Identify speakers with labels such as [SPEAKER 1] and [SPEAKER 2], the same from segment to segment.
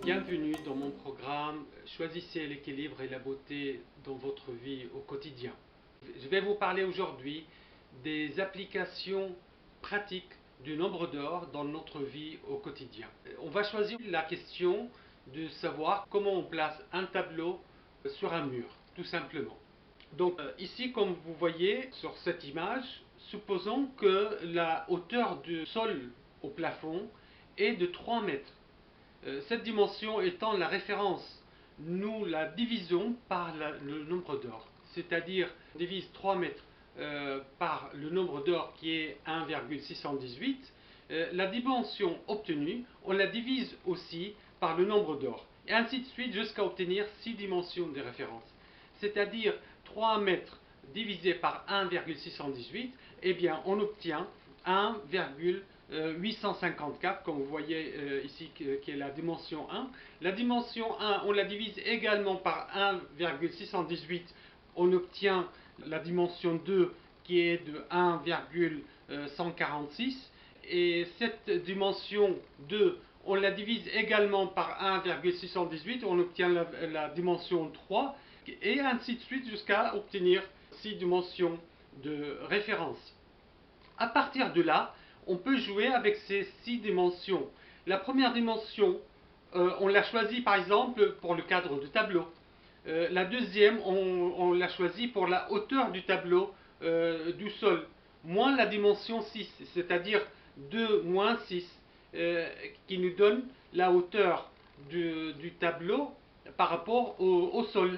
[SPEAKER 1] Bienvenue dans mon programme Choisissez l'équilibre et la beauté dans votre vie au quotidien. Je vais vous parler aujourd'hui des applications pratiques du nombre d'or dans notre vie au quotidien. On va choisir la question de savoir comment on place un tableau sur un mur, tout simplement. Donc ici, comme vous voyez sur cette image, supposons que la hauteur du sol au plafond est de 3 mètres. Cette dimension étant la référence, nous la divisons par le nombre d'or. C'est-à-dire, on divise 3 mètres par le nombre d'or qui est 1,618. La dimension obtenue, on la divise aussi par le nombre d'or. Et ainsi de suite jusqu'à obtenir 6 dimensions de référence. C'est-à-dire 3 mètres divisé par 1,618, eh bien on obtient 1,854, comme vous voyez ici, qui est la dimension 1. La dimension 1, on la divise également par 1,618, on obtient la dimension 2 qui est de 1,146. Et cette dimension 2, on la divise également par 1,618, on obtient la dimension 3, et ainsi de suite jusqu'à obtenir 6 dimensions de référence. À partir de là, on peut jouer avec ces 6 dimensions. La première dimension, on l'a choisie par exemple pour le cadre du tableau. La deuxième, on l'a choisie pour la hauteur du tableau du sol, moins la dimension 6, c'est-à-dire 2 moins 6, qui nous donne la hauteur du tableau par rapport au sol.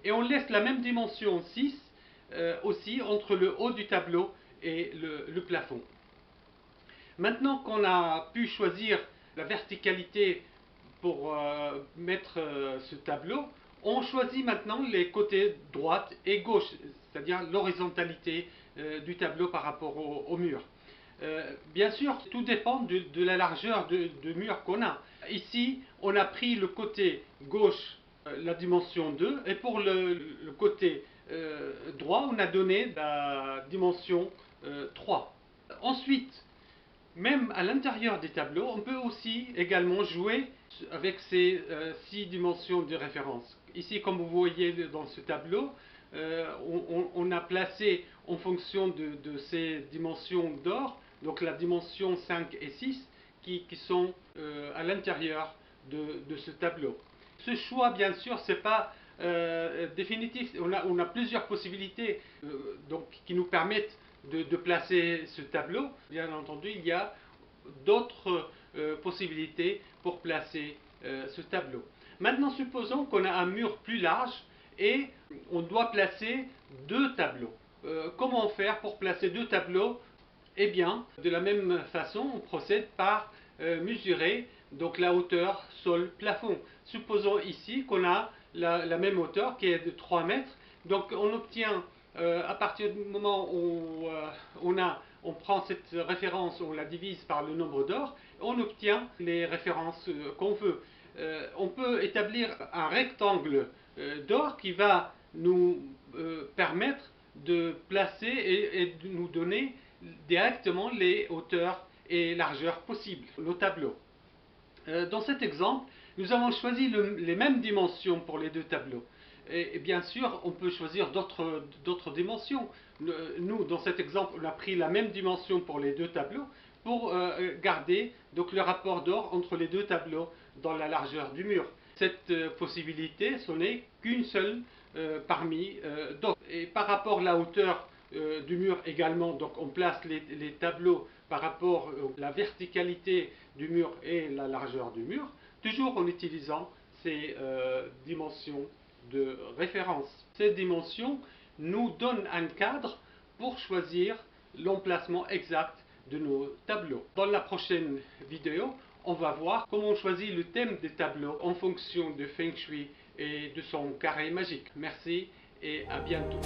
[SPEAKER 1] Et on laisse la même dimension 6 aussi entre le haut du tableau et le plafond. Maintenant qu'on a pu choisir la verticalité pour mettre ce tableau, on choisit maintenant les côtés droite et gauche, c'est-à-dire l'horizontalité du tableau par rapport au mur. Bien sûr, tout dépend de la largeur de mur qu'on a. Ici, on a pris le côté gauche, la dimension 2, et pour le côté droit, on a donné la dimension 3. Ensuite, même à l'intérieur des tableaux, on peut aussi également jouer avec ces 6 dimensions de référence. Ici, comme vous voyez dans ce tableau, on a placé en fonction de ces dimensions d'or, donc la dimension 5 et 6, qui sont à l'intérieur de ce tableau. Ce choix, bien sûr, ce n'est pas définitif. On a plusieurs possibilités donc, qui nous permettent de placer ce tableau. Bien entendu, il y a d'autres possibilités pour placer ce tableau. Maintenant, supposons qu'on a un mur plus large et on doit placer 2 tableaux. Comment faire pour placer 2 tableaux? Eh bien, de la même façon, on procède par mesurer donc la hauteur sol-plafond. Supposons ici qu'on a la même hauteur qui est de 3 mètres. Donc on obtient, à partir du moment où on prend cette référence, on la divise par le nombre d'or, on obtient les références qu'on veut. On peut établir un rectangle d'or qui va nous permettre de placer et de nous donner directement les hauteurs et largeurs possibles, le tableau. Dans cet exemple, nous avons choisi les mêmes dimensions pour les 2 tableaux. Et bien sûr, on peut choisir d'autres dimensions. Nous, dans cet exemple, on a pris la même dimension pour les 2 tableaux pour garder donc, le rapport d'or entre les 2 tableaux dans la largeur du mur. Cette possibilité, ce n'est qu'une seule parmi d'autres. Et par rapport à la hauteur du mur également, donc on place les tableaux par rapport à la verticalité du mur et la largeur du mur, toujours en utilisant ces dimensions de référence. Ces dimensions nous donnent un cadre pour choisir l'emplacement exact de nos tableaux. Dans la prochaine vidéo, on va voir comment on choisit le thème des tableaux en fonction de Feng Shui et de son carré magique. Merci et à bientôt.